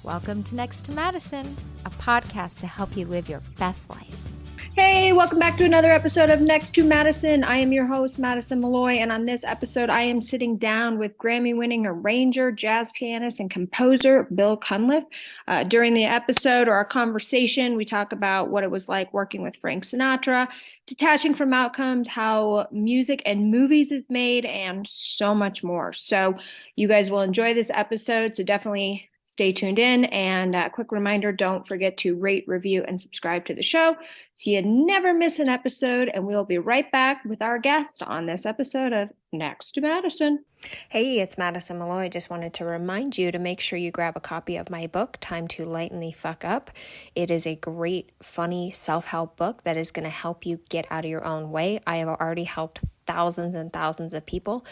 Welcome to Next to Madison, a podcast to help you live your best life. Hey, welcome back to another episode of Next to Madison. I am your host, Madison Malloy, and on this episode, I am sitting down with Grammy-winning arranger, jazz pianist, and composer Bill Cunliffe. During the episode or our conversation, we talk about what it was like working with Frank Sinatra, detaching from outcomes, how music and movies is made, and so much more. So you guys will enjoy this episode, so definitely stay tuned in. And a quick reminder, don't forget to rate, review, and subscribe to the show so you never miss an episode. And we'll be right back with our guest on this episode of Next to Madison. Hey, it's Madison Malloy. Just wanted to remind you to make sure you grab a copy of my book, Time to Lighten the Fuck Up. It is a great, funny self-help book that is going to help you get out of your own way. I have already helped thousands and thousands of people,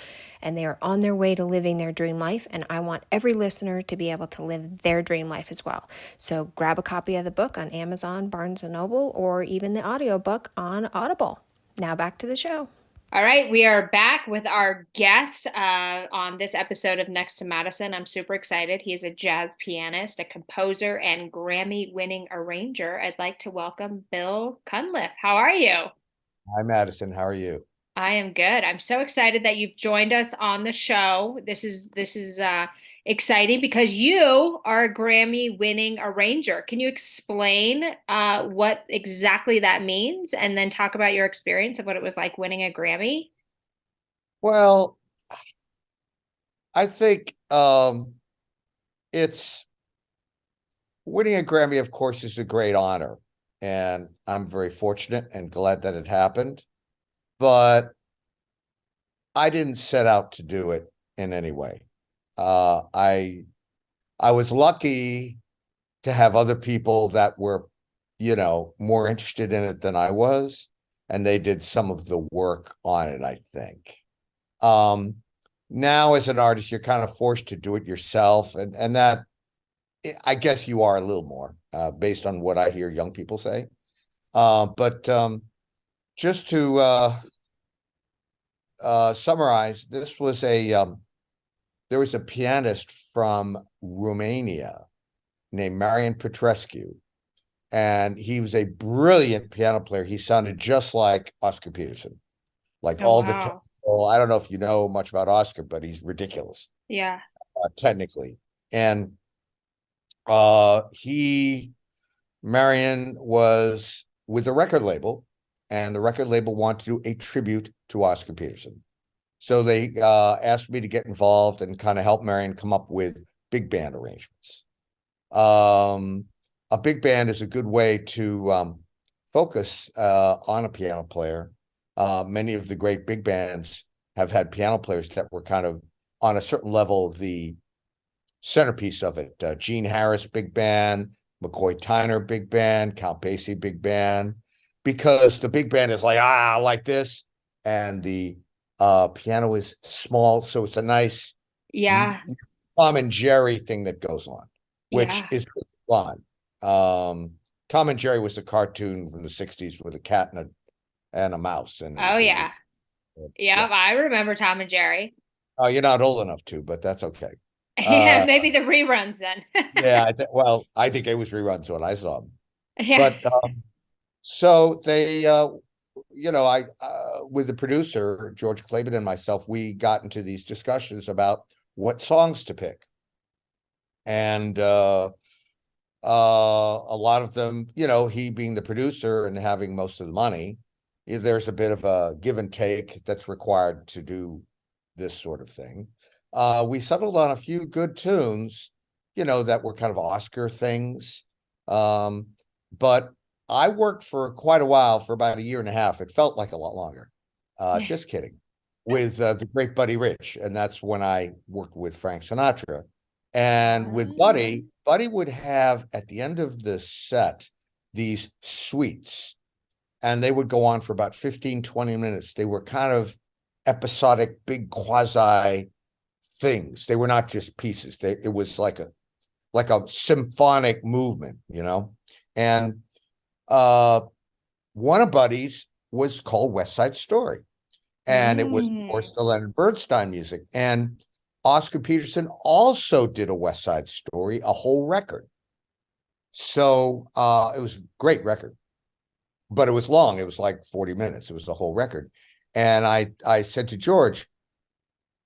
and they are on their way to living their dream life, and I want every listener to be able to live their dream life as well. So grab a copy of the book on Amazon, Barnes & Noble, or even the audiobook on Audible. Now back to the show. All right, we are back with our guest on this episode of Next to Madison. I'm super excited. He is a jazz pianist, a composer, and Grammy-winning arranger. I'd like to welcome Bill Cunliffe. How are you? Hi, Madison. How are you? I am good. I'm so excited that you've joined us on the show. This is exciting because you are a Grammy-winning arranger. Can you explain what exactly that means, and then talk about your experience of what it was like winning a Grammy? Well, I think it's winning a Grammy, of course, is a great honor, and I'm very fortunate and glad that it happened. But I didn't set out to do it in any way. I was lucky to have other people that were, more interested in it than I was, and they did some of the work on it, I think. Now, as an artist, you're kind of forced to do it yourself, and that, I guess you are a little more, based on what I hear young people say. But just to summarize, there was a pianist from Romania named Marian Petrescu, and he was a brilliant piano player. He sounded just like Oscar Peterson, like well, I don't know if you know much about Oscar, but he's ridiculous. Yeah. Technically. And Marian was with a record label, and the record label wanted to do a tribute to Oscar Peterson. So they asked me to get involved and kind of help Marian come up with big band arrangements. A big band is a good way to focus on a piano player. Many of the great big bands have had piano players that were kind of on a certain level the centerpiece of it. Gene Harris big band, McCoy Tyner big band, Count Basie big band, because the big band is like this, and the piano is small, so it's a nice Tom and Jerry thing that goes on, which is really fun. Tom and Jerry was a cartoon from the 60s with a cat and a mouse. And yeah, I remember Tom and Jerry. Oh, you're not old enough to, but that's okay. Yeah, maybe the reruns then. Yeah, I think it was reruns when I saw them. Yeah. But so they, I with the producer George Claben and myself, we got into these discussions about what songs to pick, and a lot of them, he being the producer and having most of the money, there's a bit of a give and take that's required to do this sort of thing. We settled on a few good tunes, that were kind of Oscar things. But I worked for quite a while, for about a year and a half. It felt like a lot longer. Just kidding. With the great Buddy Rich. And that's when I worked with Frank Sinatra. And with Buddy would have, at the end of the set, these suites. And they would go on for about 15, 20 minutes. They were kind of episodic, big quasi things. They were not just pieces. It was like a symphonic movement, And one of Buddy's was called West Side Story, and it was, of course, the Leonard Bernstein music. And Oscar Peterson also did a West Side Story, a whole record. So it was a great record, but it was long. It was like 40 minutes. It was the whole record. And I said to George,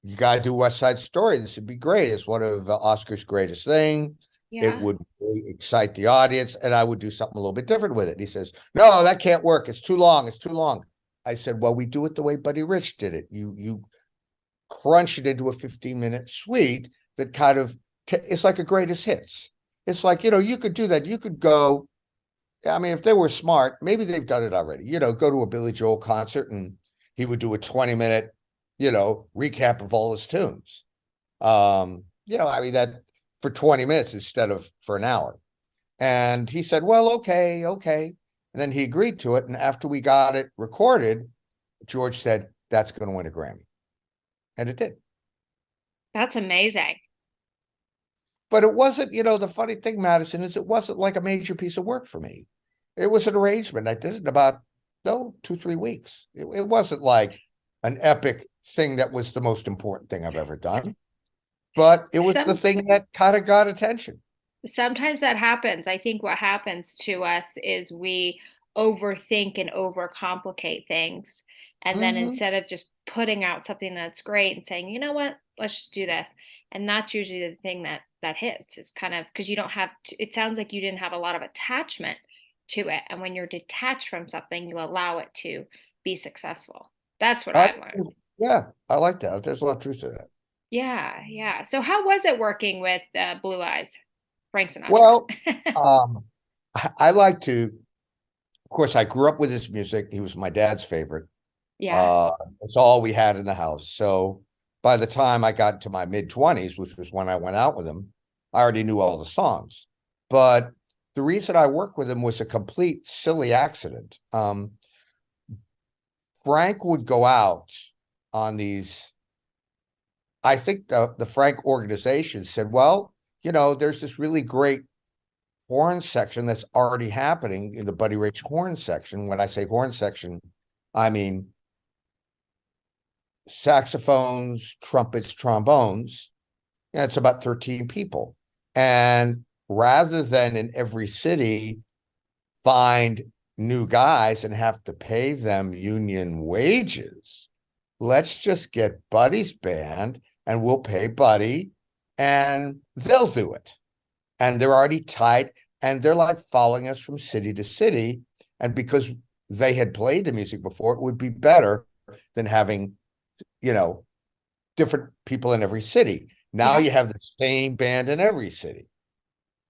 you got to do West Side Story. This would be great. It's one of Oscar's greatest thing. It Yeah. would really excite the audience, and I would do something a little bit different with it. He says, no, that can't work. It's too long. It's too long. I said, well, we do it the way Buddy Rich did it. You crunch it into a 15-minute suite that kind of, it's like a greatest hits. It's like, you could do that. You could go, I mean, if they were smart, maybe they've done it already, go to a Billy Joel concert and he would do a 20-minute, recap of all his tunes. I mean, that for 20 minutes instead of for an hour. And he said, well, okay. And then he agreed to it. And after we got it recorded, George said, that's going to win a Grammy. And it did. That's amazing. But it wasn't, the funny thing, Madison, is it wasn't like a major piece of work for me. It was an arrangement. I did it in about, 2-3 weeks. It wasn't like an epic thing that was the most important thing I've ever done. But it was the thing that kind of got attention. Sometimes that happens. I think what happens to us is we overthink and overcomplicate things. And then instead of just putting out something that's great and saying, you know what, let's just do this. And that's usually the thing that hits. It's kind of because you don't have, it sounds like you didn't have a lot of attachment to it. And when you're detached from something, you allow it to be successful. That's what I've learned. Yeah, I like that. There's a lot of truth to that. Yeah. So how was it working with Blue Eyes, Frank Sinatra? Well, I like to, of course, I grew up with his music. He was my dad's favorite. Yeah. It's all we had in the house. So by the time I got to my mid-20s, which was when I went out with him, I already knew all the songs. But the reason I worked with him was a complete silly accident. Frank would go out on these, I think the Frank organization said, well, there's this really great horn section that's already happening in the Buddy Rich horn section. When I say horn section, I mean saxophones, trumpets, trombones. And it's about 13 people. And rather than in every city find new guys and have to pay them union wages, let's just get Buddy's band and we'll pay Buddy and they'll do it. And they're already tight and they're like following us from city to city. And because they had played the music before, it would be better than having, different people in every city. Now you have the same band in every city.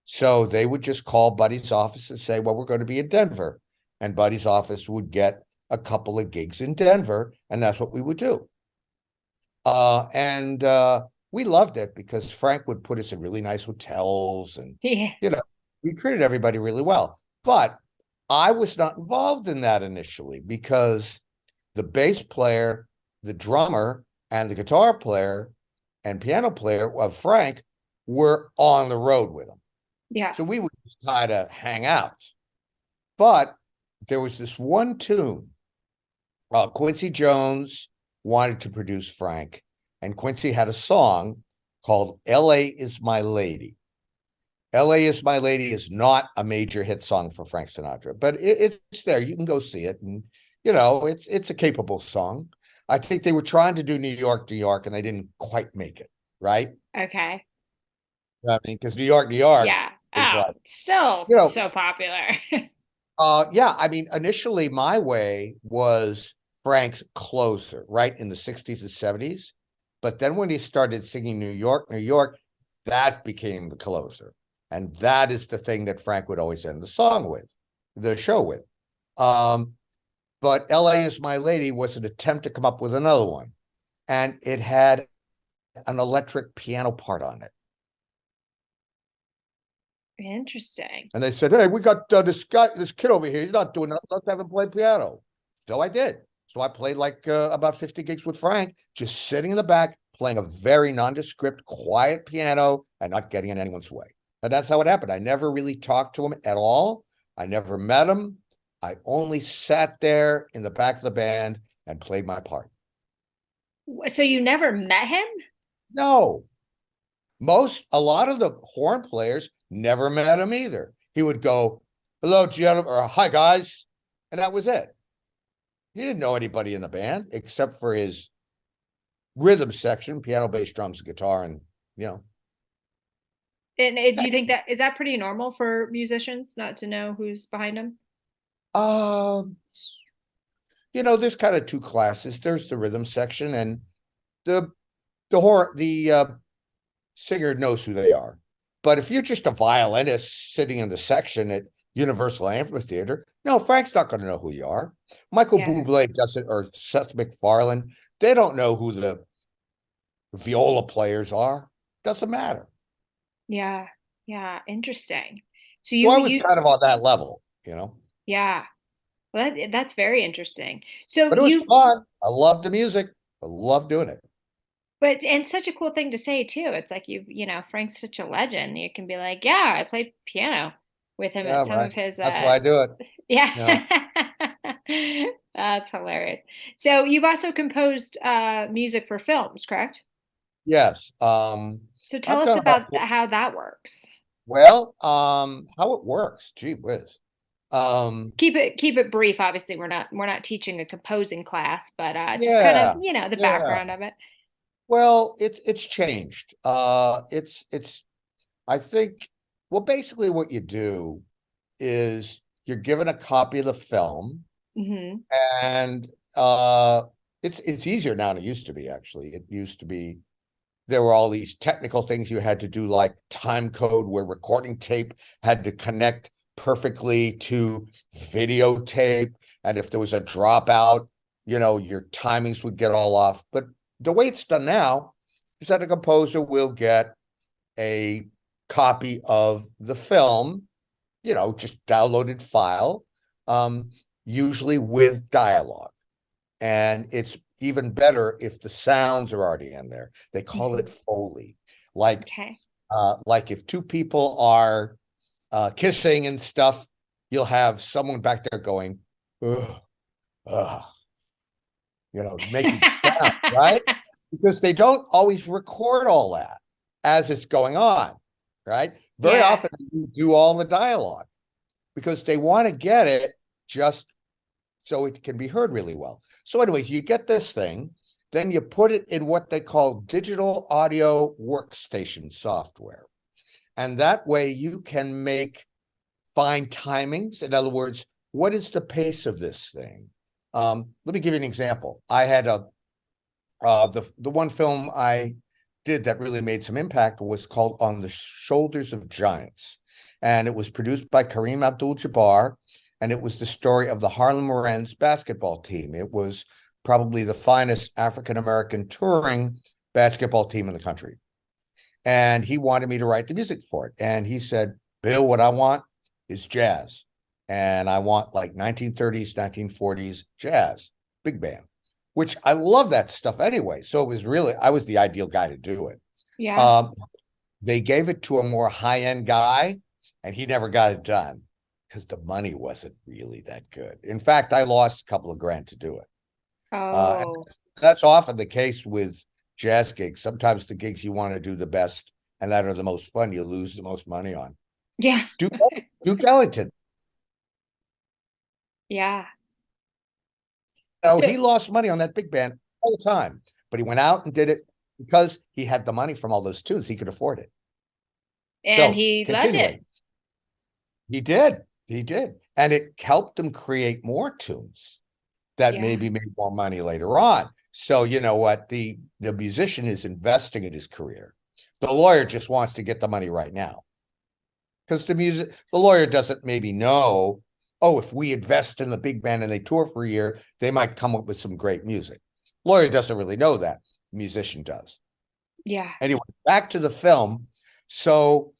So they would just call Buddy's office and say, well, we're going to be in Denver. And Buddy's office would get a couple of gigs in Denver. And that's what we would do. And we loved it because Frank would put us in really nice hotels and, we treated everybody really well. But I was not involved in that initially because the bass player, the drummer, and the guitar player and piano player of Frank were on the road with him. Yeah. So we would just try to hang out. But there was this one tune. Quincy Jones wanted to produce Frank, and Quincy had a song called L.A. is My Lady. L.A. is My Lady is not a major hit song for Frank Sinatra, but it's there. You can go see it. And, it's a capable song. I think they were trying to do New York, and they didn't quite make it, right? Okay. I mean, because New York, yeah. is like, still so popular. Yeah. I mean, initially my way was Frank's Closer, right, in the 60s and 70s. But then when he started singing New York, that became the closer. And that is the thing that Frank would always end the show with. But L.A. is My Lady was an attempt to come up with another one. And it had an electric piano part on it. Interesting. And they said, hey, we got this kid over here. He's not doing nothing. Let's have him play piano. So I did. So I played like about 50 gigs with Frank, just sitting in the back, playing a very nondescript, quiet piano and not getting in anyone's way. And that's how it happened. I never really talked to him at all. I never met him. I only sat there in the back of the band and played my part. So you never met him? No, a lot of the horn players never met him either. He would go, "Hello, gentlemen," or "Hi, guys," and that was it. He didn't know anybody in the band except for his rhythm section, piano, bass, drums, guitar, and you know. And do you think that is that pretty normal for musicians not to know who's behind them? Um, there's kind of two classes. There's the rhythm section, and the the singer knows who they are. But if you're just a violinist sitting in the section at Universal Amphitheater, no, Frank's not going to know who you are. Michael Yeah. Bublé doesn't, or Seth MacFarlane, they don't know who the viola players are. Doesn't matter. Yeah. Yeah. Interesting. So So I was you kind of on that level, yeah. Well, that's very interesting. So but it was you've fun. I love the music. I love doing it. but and such a cool thing to say too. It's like Frank's such a legend. You can be like, yeah, I played piano with him at Yeah, some right. of his That's why I do it. yeah. Yeah. That's hilarious. So you've also composed music for films, correct? Yes. So tell I've us done about about how that works. how it works. Gee whiz. Um, Keep it brief. Obviously, we're not teaching a composing class, but just kind of, yeah, the yeah. background of it. Well, it's changed. It's I think well, basically what you do is you're given a copy of the film, Hmm. and it's easier now than it used to be, actually. It used to be there were all these technical things you had to do, like time code, where recording tape had to connect perfectly to videotape. And if there was a dropout, your timings would get all off. But the way it's done now is that a composer will get a copy of the film, just downloaded file, um, usually with dialogue. And it's even better if the sounds are already in there. They call it Hmm. Foley. Like, Okay. like if two people are kissing and stuff, you'll have someone back there going, ugh, ugh, making sound, right? Because they don't always record all that as it's going on, right? Very Yeah. often you do all the dialogue because they want to get it just so it can be heard really well. So, anyways, you get this thing, then you put it in what they call digital audio workstation software. And that way you can find timings. In other words, what is the pace of this thing? Let me give you an example. I had the one film I did that really made some impact was called On the Shoulders of Giants. And it was produced by Kareem Abdul-Jabbar. And it was the story of the Harlem Lorenz basketball team. It was probably the finest African-American touring basketball team in the country. And he wanted me to write the music for it. And he said, "Bill, what I want is jazz. And I want like 1930s, 1940s jazz, big band," which I love that stuff anyway. So I was the ideal guy to do it. Yeah. Um, they gave it to a more high-end guy, and he never got it done because the money wasn't really that good. In fact, I lost a couple of grand to do it. And Oh. that's often the case with jazz gigs. Sometimes the gigs you want to do the best and that are the most fun, you lose the most money on. Yeah. Duke, Duke Ellington, Yeah. he So lost money on that big band all the time, but he went out and did it because he had the money from all those tunes. He could afford it. and So he loved it. continuing, he did. And it helped him create more tunes that Yeah. maybe made more money later on. So you know what? The musician is investing in his career. The lawyer just wants to get the money right now. Because the lawyer doesn't maybe know, oh, if we invest in the big band and they tour for a year, they might come up with some great music. Lawyer doesn't really know that. Musician does. Yeah. Anyway, back to the film. So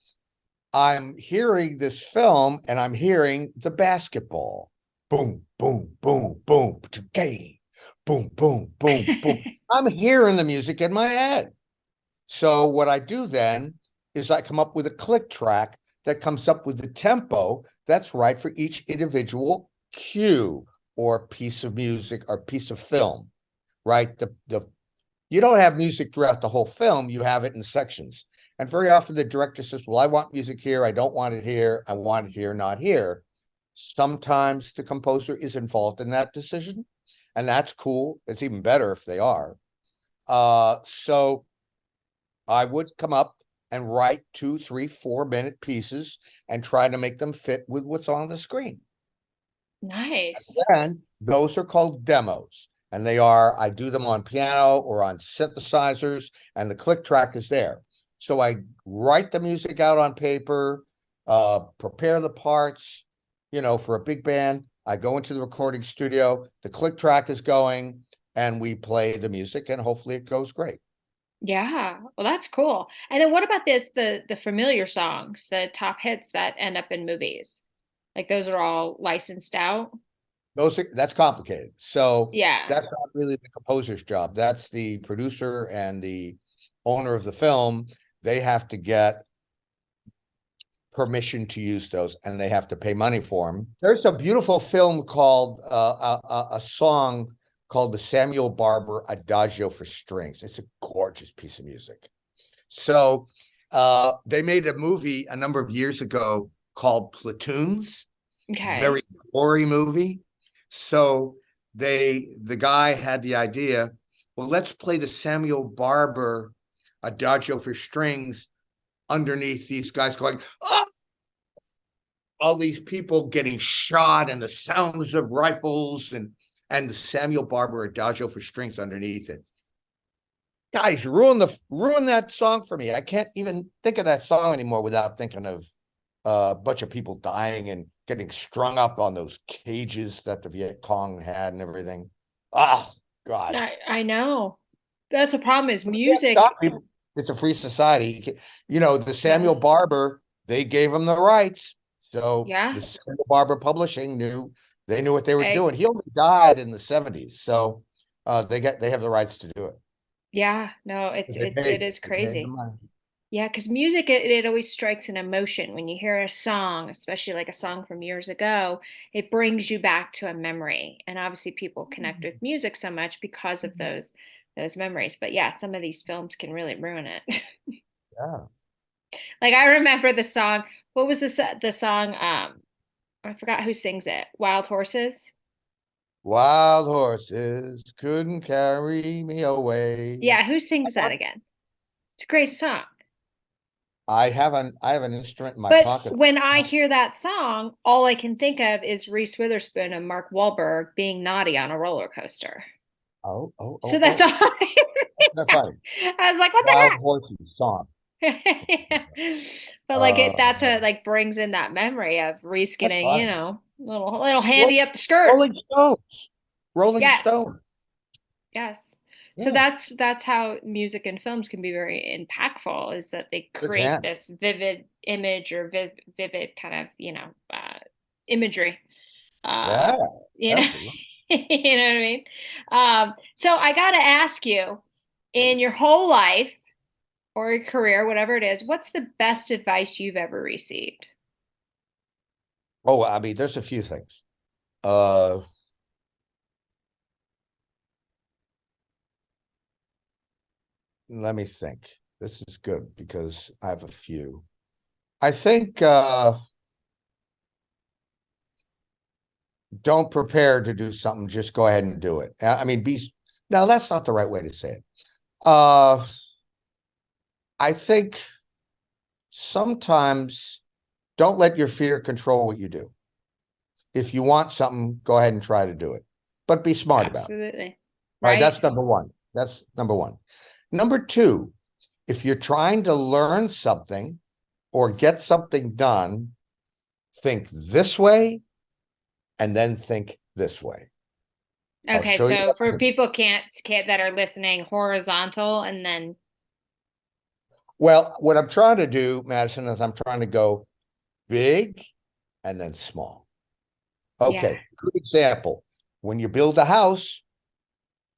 I'm hearing this film and I'm hearing the basketball. Boom, boom, boom, boom, game. Boom, boom, boom, boom. I'm hearing the music in my head. So what I do then is I come up with a click track that comes up with the tempo that's right for each individual cue or piece of music or piece of film, right? The You don't have music throughout the whole film, you have it in sections. And very often the director says, well, I want music here, I don't want it here, I want it here, not here. Sometimes the composer is involved in that decision, and that's cool. It's even better if they are. So I would come up and write 2, 3, 4 minute pieces and try to make them fit with what's on the screen. Nice. And those are called demos. And I do them on piano or on synthesizers, and the click track is there. So I write the music out on paper, prepare the parts, for a big band. I go into the recording studio, the click track is going, and we play the music, and hopefully it goes great. Yeah. Well, that's cool. And then what about the familiar songs, the top hits that end up in movies? Like those are all licensed out? That's complicated. So Yeah. that's not really the composer's job. That's the producer and the owner of the film. They have to get permission to use those, and they have to pay money for them. There's a beautiful film called a song called the Samuel Barber Adagio for Strings. It's a gorgeous piece of music. So they made a movie a number of years ago called Platoons. Okay. Very gory movie. So the guy had the idea, well, let's play the Samuel Barber Adagio for Strings underneath these guys going, oh! All these people getting shot and the sounds of rifles and the Samuel Barber Adagio for Strings underneath it. Guys, ruin that song for me. I can't even think of that song anymore without thinking of a bunch of people dying and getting strung up on those cages that the Viet Cong had and everything. Oh, God. I know. That's the problem is music. It's a free society. The Samuel Barber, they gave him the rights. So the Samuel Barber Publishing knew what they were doing. He only died in the 70s. So they have the rights to do it. Yeah, no, it is crazy. Yeah, because music, it always strikes an emotion. When you hear a song, especially like a song from years ago, it brings you back to a memory. And obviously people connect with music so much because of those memories. But yeah, some of these films can really ruin it. Yeah. Like I remember the song, what was the song? I forgot who sings it. Wild Horses. Wild horses couldn't carry me away. Yeah, who sings that again? It's a great song. I have an instrument in my pocket. But when I hear that song, all I can think of is Reese Witherspoon and Mark Wahlberg being naughty on a roller coaster. So that's all. That's funny. I was like, what the Wild heck? Horses song. Yeah. But like that's what like brings in that memory of Reese getting, little handy up the skirt. Rolling Stones. Yes. So that's how music and films can be very impactful, is that they create this vivid image or vivid kind of, imagery. You know, you know what I mean? So I got to ask you, in your whole life or your career, whatever it is, what's the best advice you've ever received? Oh, I mean, there's a few things. Let me think. This is good because I have a few. I think don't prepare to do something, just go ahead and do it. I mean, no, that's not the right way to say it. I think sometimes don't let your fear control what you do. If you want something, go ahead and try to do it, but be smart about it. Absolutely. Right. That's number one. Number two, if you're trying to learn something or get something done, think this way and then think this way. Okay, so for people can't that are listening, horizontal and then. Well, what I'm trying to do, Madison, is I'm trying to go big and then small. Okay, good example. When you build a house,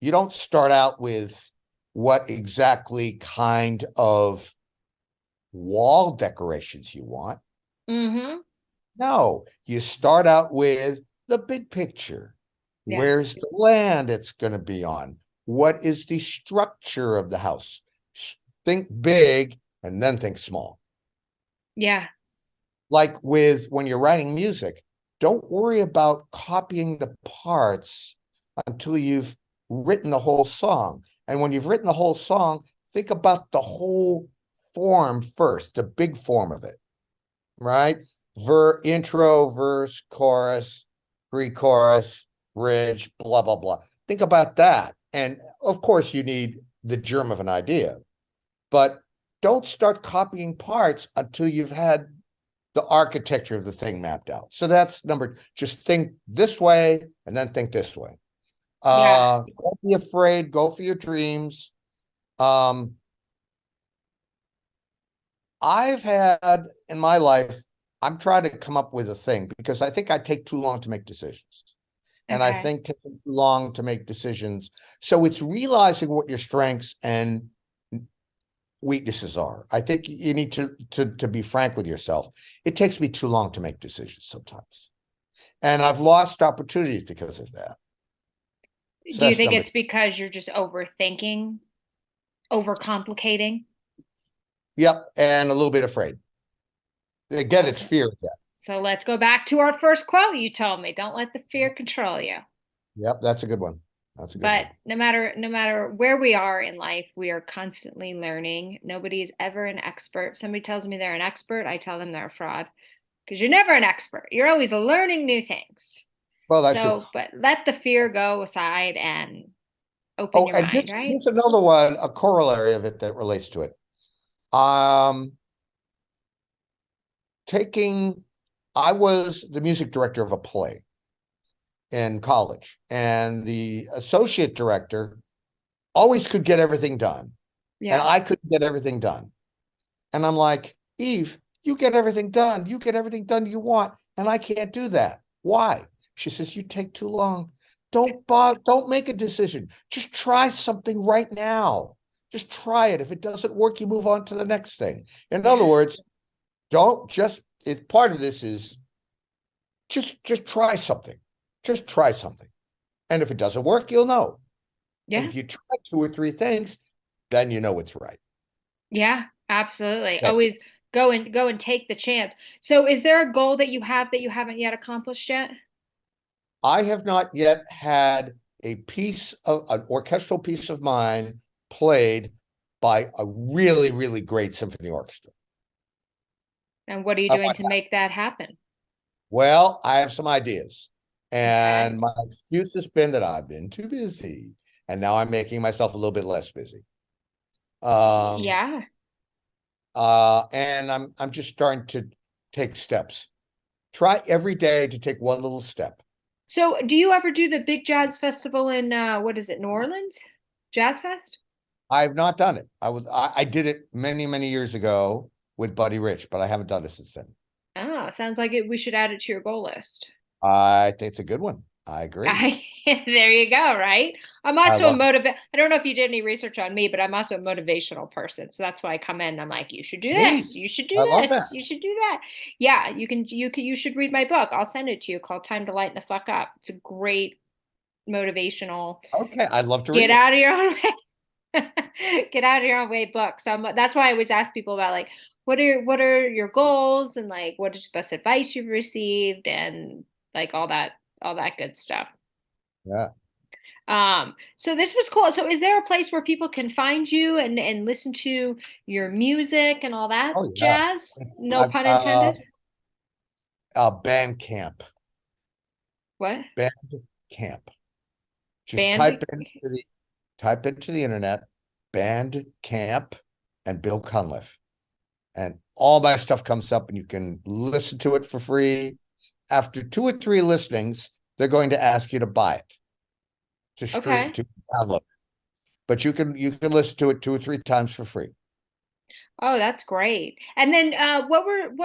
you don't start out with what exactly kind of wall decorations you want. Mm-hmm. No, you start out with the big picture. Yeah. Where's the land it's going to be on? what is the structure of the house? Think big and then think small. Yeah. Like when you're writing music, don't worry about copying the parts until you've written the whole song. And when you've written the whole song, think about the whole form first, the big form of it, right? Intro, verse, chorus, pre-chorus, bridge, blah, blah, blah. Think about that. And of course, you need the germ of an idea, but don't start copying parts until you've had the architecture of the thing mapped out. So that's just think this way and then think this way. Yeah. Don't be afraid, go for your dreams. I've had in my life, I'm trying to come up with a thing because I think I take too long to make decisions. And I think taking too long to make decisions. So it's realizing what your strengths and weaknesses are. I think you need to be frank with yourself. It takes me too long to make decisions sometimes. And I've lost opportunities because of that. So Do you that's think it's because you're just overthinking, overcomplicating? Yep. And a little bit afraid. Again, it's fear again. So let's go back to our first quote you told me. Don't let the fear control you. Yep, that's a good one. That's a good But one. no matter where we are in life, we are constantly learning. Nobody is ever an expert. Somebody tells me they're an expert, I tell them they're a fraud. Because you're never an expert. You're always learning new things. Well, that's true. So, but let the fear go aside and open your And mind, right? here's another one, a corollary of it that relates to it. I was the music director of a play in college, and the associate director always could get everything done. And I couldn't get everything done. And I'm like, Eve, you get everything done. You get everything done you want. And I can't do that. Why? She says, you take too long. Don't make a decision. Just try something right now. Just try it. If it doesn't work, you move on to the next thing. In other words, part of this is just try something. Just try something. And if it doesn't work, you'll know. And if you try 2 or 3 things, then you know it's right. Yeah, absolutely. Okay. Always go and take the chance. So is there a goal that you have that you haven't yet accomplished yet? I have not yet had an orchestral piece of mine played by a really, really great symphony orchestra. And what are you I doing want to that. make that happen? Well, I have some ideas. And Okay. my excuse has been that I've been too busy. And now I'm making myself a little bit less busy. Yeah. And I'm just starting to take steps. Try every day to take one little step. So do you ever do the big jazz festival in what is it, New Orleans? Jazz Fest? I've not done it. I did it many, many years ago with Buddy Rich, but I haven't done it since then. Oh, sounds like we should add it to your goal list. I think it's a good one. I agree. There you go, right? I'm I also love it. I don't know if you did any research on me, but I'm also a motivational person. So that's why I come in and I'm like, you should do this, Neat. you should do I love this, that. you should do that. Yeah, you should read my book. I'll send it to you called Time to Lighten the Fuck Up. It's a great motivational, Okay, I'd love to get read it. out of your own way. Get out of your own way book. So that's why I always ask people about like what are your goals and like what is the best advice you've received and like all that good stuff. Yeah. So this was cool. So is there a place where people can find you and listen to your music and all that Oh yeah. jazz? No I've pun intended. Bandcamp. What? Bandcamp. Just Band? type into the internet, Bandcamp and Bill Cunliffe. And all my stuff comes up and you can listen to it for free. After 2 or 3 listenings, they're going to ask you to buy it. Okay. To download. But you can listen to it 2 or 3 times for free. Oh, that's great. And then what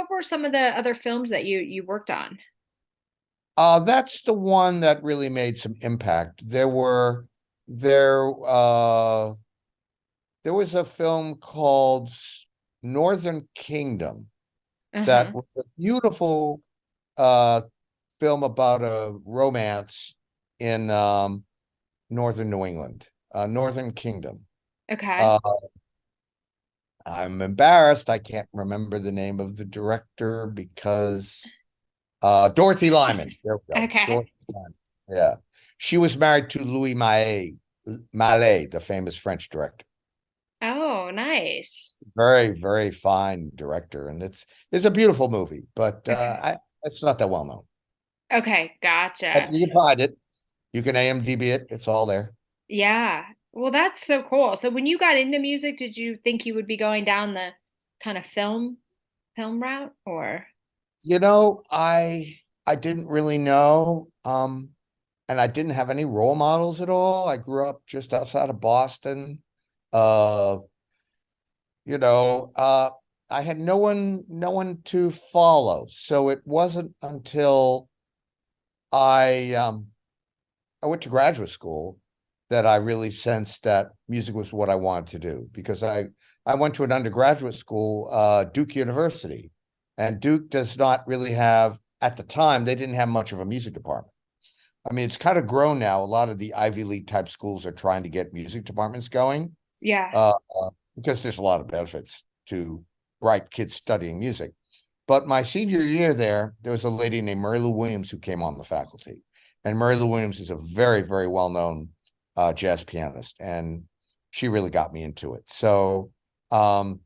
were some of the other films that you worked on? That's the one that really made some impact. There was a film called Northern Kingdom that Uh-huh. was a beautiful film about a romance in northern New England. Northern Kingdom. Okay. Uh, I'm embarrassed. I can't remember the name of the director because Dorothy Lyman. There we go. Okay. Dorothy Lyman. Yeah. She was married to Louis Maillet, the famous French director. Oh, nice. Very, very fine director. And it's a beautiful movie, but Okay. it's not that well known. Okay, But gotcha. you can find it. You can AMDB it. It's all there. Yeah. Well, that's so cool. So when you got into music, did you think you would be going down the kind of film route or? You know, I didn't really know. And I didn't have any role models at all. I grew up just outside of Boston. Uh, you know, I had no one to follow. So it wasn't until I I went to graduate school that I really sensed that music was what I wanted to do because I went to an undergraduate school, Duke University, and Duke does not really have, at the time, they didn't have much of a music department. I mean, it's kind of grown now. A lot of the Ivy League type schools are trying to get music departments going Yeah. uh, because there's a lot of benefits to bright kids studying music. But my senior year there was a lady named Mary Lou Williams who came on the faculty. And Mary Lou Williams is a very, very well-known jazz pianist. And she really got me into it. So um,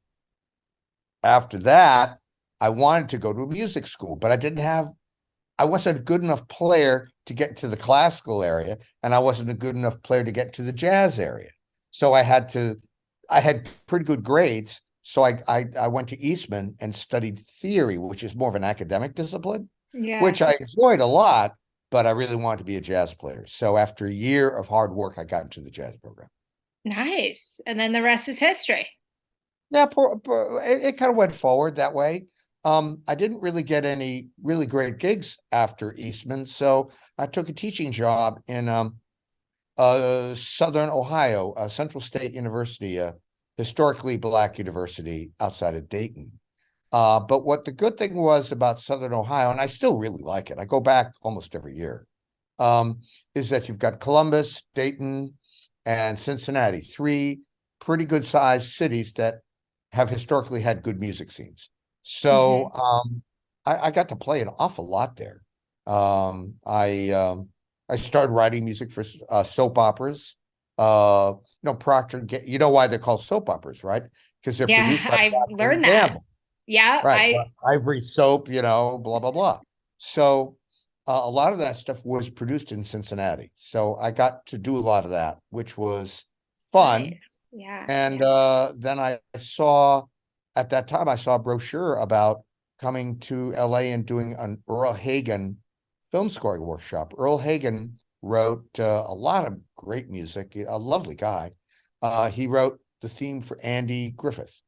after that, I wanted to go to a music school, but I wasn't a good enough player to get to the classical area, and I wasn't a good enough player to get to the jazz area. So I had pretty good grades. So I went to Eastman and studied theory, which is more of an academic discipline, Yeah. which I enjoyed a lot, but I really wanted to be a jazz player. So after a year of hard work, I got into the jazz program. Nice. And then the rest is history. Yeah, it kind of went forward that way. I didn't really get any really great gigs after Eastman, so I took a teaching job in Southern Ohio, Central State University, a historically Black university outside of Dayton. But what the good thing was about Southern Ohio, and I still really like it, I go back almost every year, is that you've got Columbus, Dayton, and Cincinnati, three pretty good sized cities that have historically had good music scenes. So Hmm. I got to play an awful lot there. I started writing music for soap operas. Procter. You know why they're called soap operas, right? Because they're Yeah, produced by I Procter and learned that. Gamble, Yeah, right? Ivory soap, blah blah blah. So a lot of that stuff was produced in Cincinnati. So I got to do a lot of that, which was fun. nice. Yeah. And then at that time, I saw a brochure about coming to LA and doing an Earl Hagen film scoring workshop. Earl Hagen wrote a lot of great music, a lovely guy. He wrote the theme for Andy Griffith.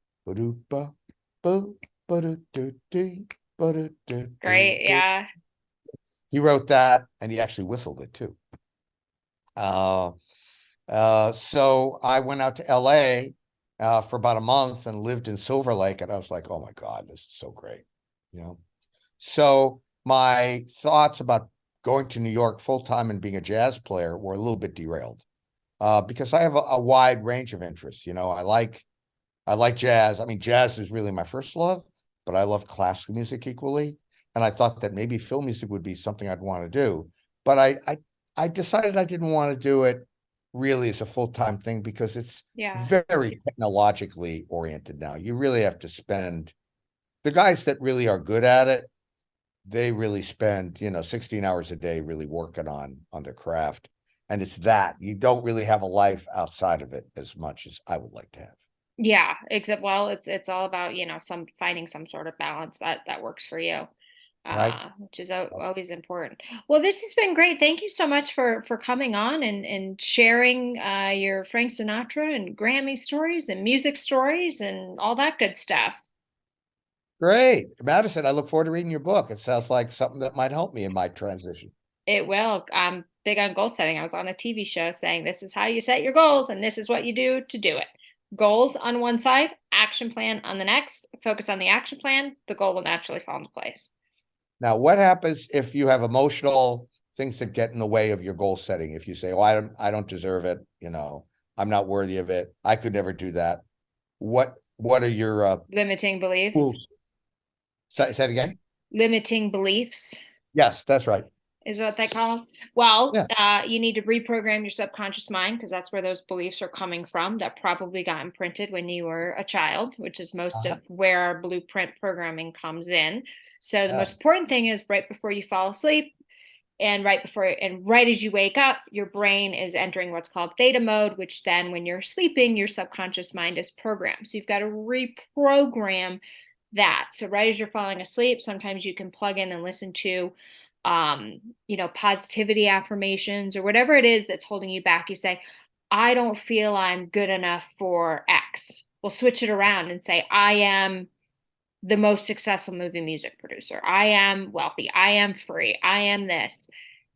Great. Yeah. He wrote that, and he actually whistled it too. Uh, so I went out to LA for about a month and lived in Silver Lake, and I was like, oh my God, this is so great. You know, so my thoughts about going to New York full time and being a jazz player were a little bit derailed because I have a wide range of interests. I like jazz. I mean, jazz is really my first love, but I love classical music equally. And I thought that maybe film music would be something I'd want to do. But I decided I didn't want to do it really as a full-time thing because it's Yeah. very technologically oriented now. You really have to spend, the guys that really are good at it, they really spend, 16 hours a day really working on their craft. And it's that you don't really have a life outside of it as much as I would like to have. Yeah. Except, well, it's all about, some finding some sort of balance that works for you. Right. Which is always important. Well, this has been great. Thank you so much for coming on and sharing your Frank Sinatra and Grammy stories and music stories and all that good stuff. Great. Madison, I look forward to reading your book. It sounds like something that might help me in my transition. It will. I'm big on goal setting. I was on a TV show saying this is how you set your goals and this is what you do to do it. Goals on one side, action plan on the next. Focus on the action plan. The goal will naturally fall into place. Now, what happens if you have emotional things that get in the way of your goal setting? If you say, "Oh, I don't deserve it," I'm not worthy of it. I could never do that. What are your Limiting beliefs. rules? Say it again. Limiting beliefs Yes, that's right. is what they call them. Well, Yeah. you need to reprogram your subconscious mind because that's where those beliefs are coming from that probably got imprinted when you were a child, which is most Uh-huh. of where our blueprint programming comes in. So the Yeah. most important thing is right before you fall asleep and right as you wake up, your brain is entering what's called theta mode, which then when you're sleeping, your subconscious mind is programmed. So you've got to reprogram that. So right as you're falling asleep, sometimes you can plug in and listen to positivity affirmations or whatever it is that's holding you back. You say, I don't feel I'm good enough for X. We'll switch it around and say, I am the most successful movie music producer. I am wealthy. I am free. I am this.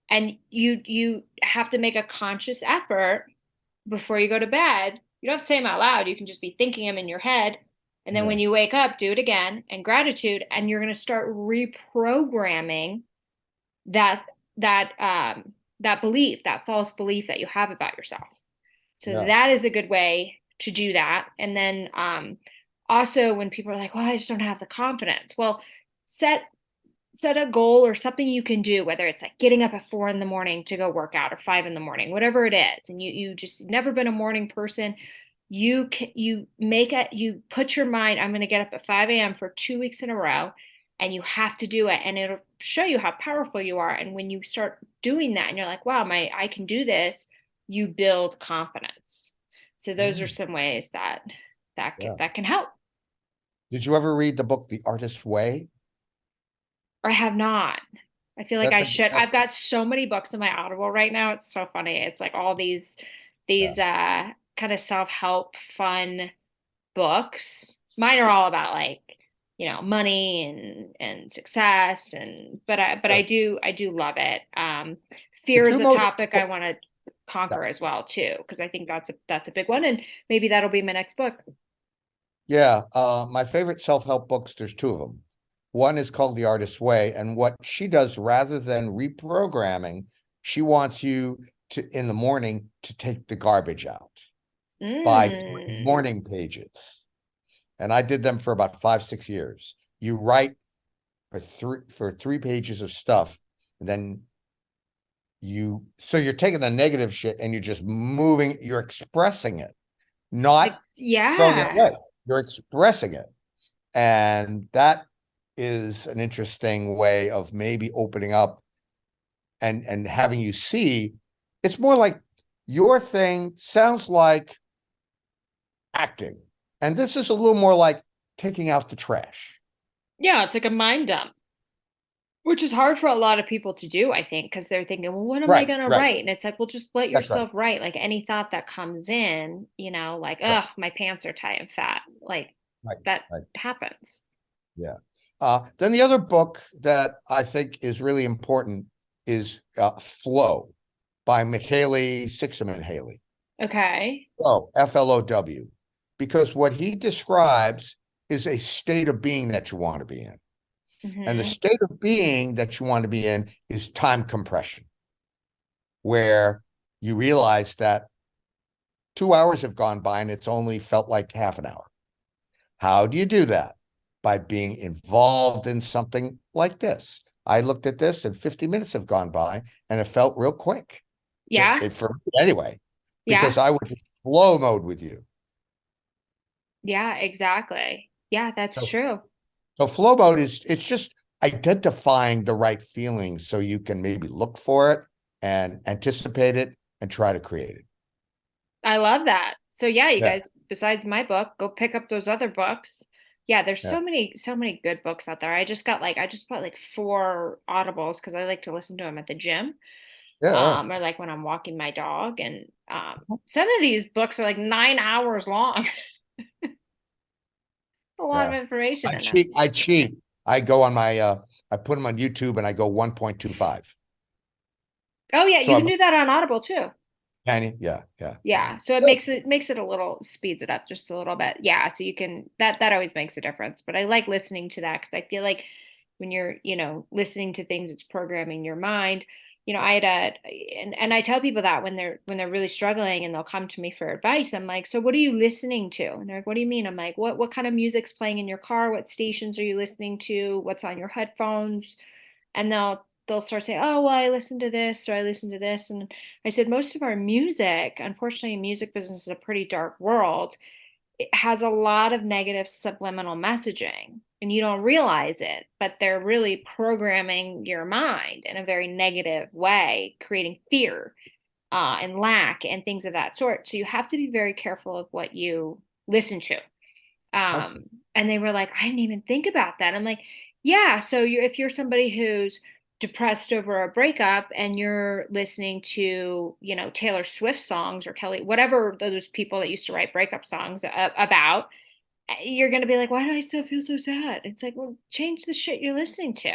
And you have to make a conscious effort before you go to bed. You don't have to say them out loud. You can just be thinking them in your head. And then Yeah. when you wake up, do it again and gratitude. And you're going to start reprogramming that that belief, that false belief that you have about yourself. So Yeah. that is a good way to do that. And then also when people are like, well, I just don't have the confidence. Well, set a goal or something you can do, whether it's like getting up at 4 a.m. to go work out or 5 a.m, whatever it is. And you just never been a morning person. You put your mind, I'm going to get up at 5 a.m. for 2 weeks in a row, and you have to do it. And it'll show you how powerful you are. And when you start doing that and you're like, wow, I can do this, you build confidence. So those are some ways Yeah. that can help. Did you ever read the book The Artist's Way? Or I have not. I feel like That's I a should. that's, I've got so many books in my Audible right now. It's so funny. It's like all these yeah. kind of self-help fun books. Mine are all about like, money and success and but Yeah. I do love it. The Fear is two a most topic I want to yeah. conquer as well too, because I think that's a big one, and maybe that'll be my next book. Yeah, my favorite self-help books, there's two of them. One is called The Artist's Way, and what she does rather than reprogramming, she wants you to in the morning to take the garbage out by doing Mm. morning pages. And I did them for about 5, 6 years. You write for three pages of stuff, and then you're taking the negative shit and you're expressing it, not throwing it Yeah. away. You're expressing it. And that is an interesting way of maybe opening up and having you see it's more like your thing sounds like acting. And this is a little more like taking out the trash. Yeah, it's like a mind dump, which is hard for a lot of people to do, I think, because they're thinking, well, what am I Right, going to right. write? And it's like, well, just let That's right. yourself write. Like any thought that comes in, like, Right, ugh, my pants are tight and fat. Like right, that right. happens. Yeah. Then the other book that I think is really important is Flow by Mihaly Csikszentmihalyi. Okay. Flow, Flow, because what he describes is a state of being that you want to be in. And the Mm-hmm. state of being that you want to be in is time compression, where you realize that 2 hours have gone by and it's only felt like half an hour. How do you do that? By being involved in something like this. I looked at this and 50 minutes have gone by and it felt real quick. Yeah. For me anyway, Yeah. because I was in flow mode with you. Yeah, exactly. Yeah, that's So, true. so flow mode it's just identifying the right feelings so you can maybe look for it and anticipate it and try to create it. I love that. So yeah, you Yeah. guys, besides my book, go pick up those other books. Yeah, there's Yeah. so many good books out there. I just bought like 4 Audibles because I like to listen to them at the gym. Yeah. Or like when I'm walking my dog. And some of these books are like 9 hours long. A lot of Yeah. information I in them. cheat. I cheat. I go on my I put them on YouTube and I go 1.25. Oh yeah, So you I'm can do that on Audible too. can you? Yeah, yeah. Yeah, so it Good. makes it a little, speeds it up just a little bit. Yeah, so you can, that always makes a difference. But I like listening to that because I feel like when you're, listening to things, it's programming your mind. I had and I tell people that when they're really struggling and they'll come to me for advice. I'm like, so what are you listening to? And they're like, what do you mean? I'm like, what kind of music's playing in your car? What stations are you listening to? What's on your headphones? And they'll start saying, oh, well, I listen to this or I listen to this. And I said, most of our music, unfortunately, music business is a pretty dark world. It has a lot of negative subliminal messaging and you don't realize it, but they're really programming your mind in a very negative way, creating fear and lack and things of that sort. So you have to be very careful of what you listen to. I see. And they were like, I didn't even think about that. I'm like, yeah. So if you're somebody who's depressed over a breakup and you're listening to, Taylor Swift songs or Kelly, whatever those people that used to write breakup songs about, you're going to be like, why do I still feel so sad? It's like, well, change the shit you're listening to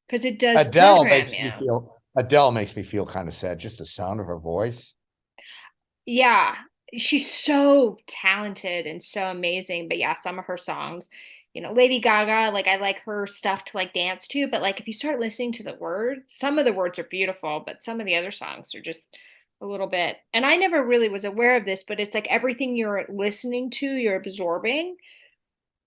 because it does program you. Adele makes me feel kind of sad. Just the sound of her voice. Yeah, she's so talented and so amazing. But yeah, some of her songs, Lady Gaga, like I like her stuff to like dance to, but like if you start listening to the words, some of the words are beautiful, but some of the other songs are just a little bit. And I never really was aware of this, but it's like everything you're listening to, you're absorbing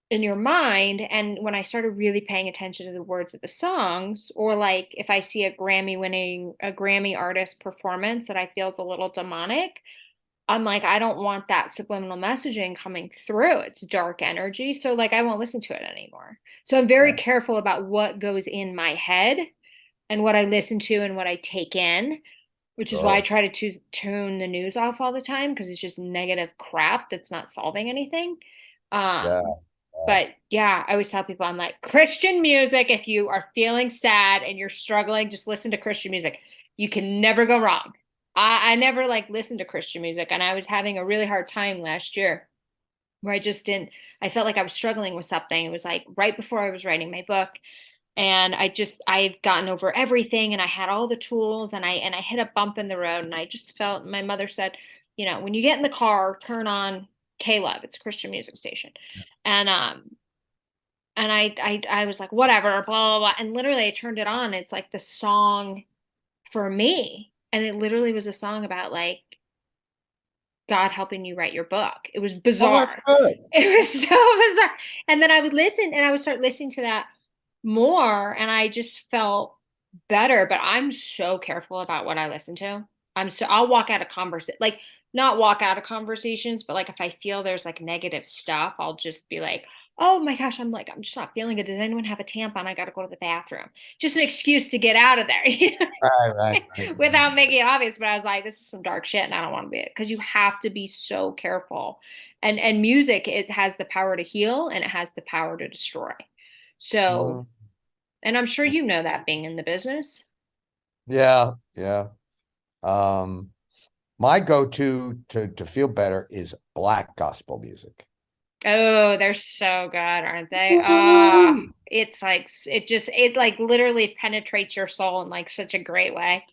in your mind. And when I started really paying attention to the words of the songs, or like if I see a Grammy artist performance that I feel is a little demonic, I'm like, I don't want that subliminal messaging coming through. It's dark energy. So like I won't listen to it anymore. So I'm very Yeah. careful about what goes in my head and what I listen to and what I take in, which is why I Sure. try to tune the news off all the time because it's just negative crap that's not solving anything. Yeah. Um, but yeah, I always tell people, I'm like, Christian music, if you are feeling sad and you're struggling, just listen to Christian music. You can never go wrong. I never like listened to Christian music, and I was having a really hard time last year where I just didn't, I felt like I was struggling with something. It was like right before I was writing my book. And I had gotten over everything and I had all the tools and I hit a bump in the road and I just felt, my mother said, when you get in the car, turn on K-Love. It's a Christian music station. And I was like, whatever, blah, blah, blah. And literally I turned it on. It's like the song for me. And it literally was a song about like God helping you write your book. It was Oh, that's bizarre. good. It was so bizarre. And then I would listen and I would start listening to that more and I just felt better. But I'm so careful about what I listen to. I'll walk out of like not walk out of conversations, but like if I feel there's like negative stuff, I'll just be like, oh my gosh, I'm just not feeling good. Does anyone have a tampon? I gotta go to the bathroom. Just an excuse to get out of there. Right. Without making it obvious. But I was like, this is some dark shit and I don't want to be it because you have to be so careful. And music has the power to heal and it has the power to destroy. So, Mm. and I'm sure you know that being in the business. Yeah. Yeah. Um, my go-to to feel better is black gospel music. Oh, they're so good, aren't they? Woo! It's like it like literally penetrates your soul in like such a great way.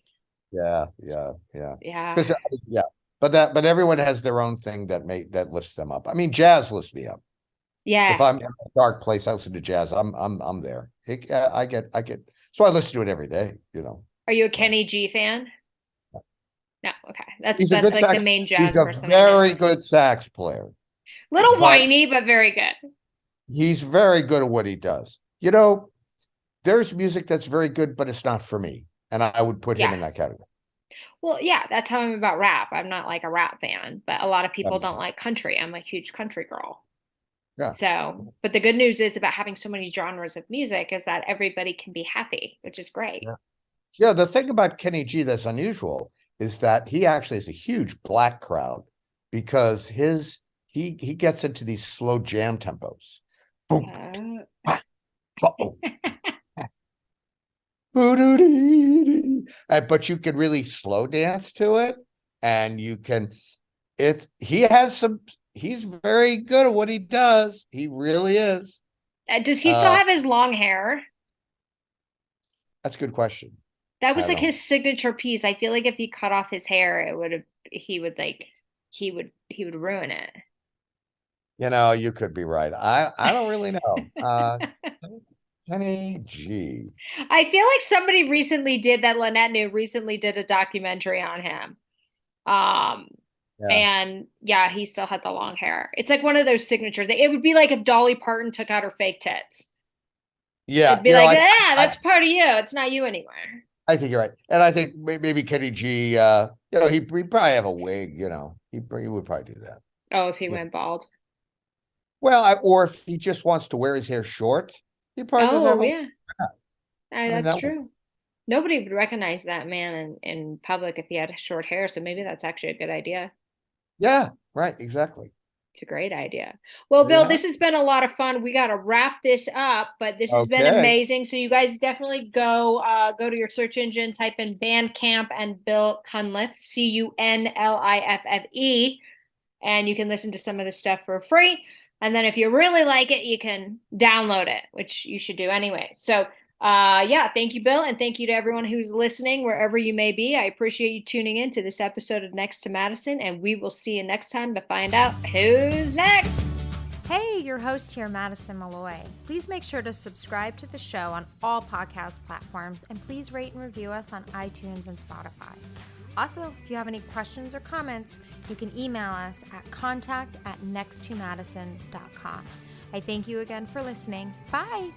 Yeah. Yeah. Because yeah, but everyone has their own thing that lifts them up. I mean, jazz lifts me up. If Yeah. I'm in a dark place, I listen to jazz. I'm there. I get. So I listen to it every day. Are you a So Kenny G fan? No, okay. That's he's a that's good like the sax. main He's jazz a person I know. very good sax player, Little but whiny, but very good. he's very good at what he does. There's music that's very good, but it's not for me, and I would put him Yeah. in that category. Well, yeah, that's how I'm about rap. I'm not like a rap fan, but a lot of people That's- don't like country. I'm a huge country girl. Yeah, So, but the good news is about having so many genres of music is that everybody can be happy, which is great. yeah, yeah. The thing about Kenny G that's unusual is that he actually has a huge black crowd because he gets into these slow jam tempos. Boom, Uh, ah, oh, but you can really slow dance to it, and you can. He's very good at what he does. He really is. does he still Uh, have his long hair? that's a good question. That I was don't like know. his signature piece. I feel like if he cut off his hair, he would like, he would ruin You could be right. I don't really know. Kenny G. I feel like somebody recently did that. Lynette New recently did a documentary on him. Yeah. And yeah, he still had the long hair. It's like one of those signatures. It would be like if Dolly Parton took out her fake tits. Yeah. It'd be like, ah, that's part of you. It's not you anymore. I think you're right. And I think maybe Kenny G, he'd probably have a wig, he would probably do that. Oh, if he went bald. Well, or if he just wants to wear his hair short, he'd probably just have Oh, a, yeah. That's that true. Nobody would recognize that man in public if he had short hair. So maybe that's actually a good idea. Yeah, right. Exactly. It's a great idea. Well, There you Bill, have this has been a lot of fun. We got to wrap this up, but this has been Okay. amazing. So you guys definitely go to your search engine, type in Bandcamp and Bill Cunliffe, Cunliffe, and you can listen to some of the stuff for free. And then if you really like it, you can download it, which you should do anyway. So yeah, thank you, Bill, and thank you to everyone who's listening wherever you may be. I appreciate you tuning in to this episode of Next to Madison, and we will see you next time to find out who's next. Hey, your host here, Madison Malloy. Please make sure to subscribe to the show on all podcast platforms, and please rate and review us on iTunes and Spotify. Also, if you have any questions or comments, you can email us at contact@nexttomadison.com. I thank you again for listening. Bye.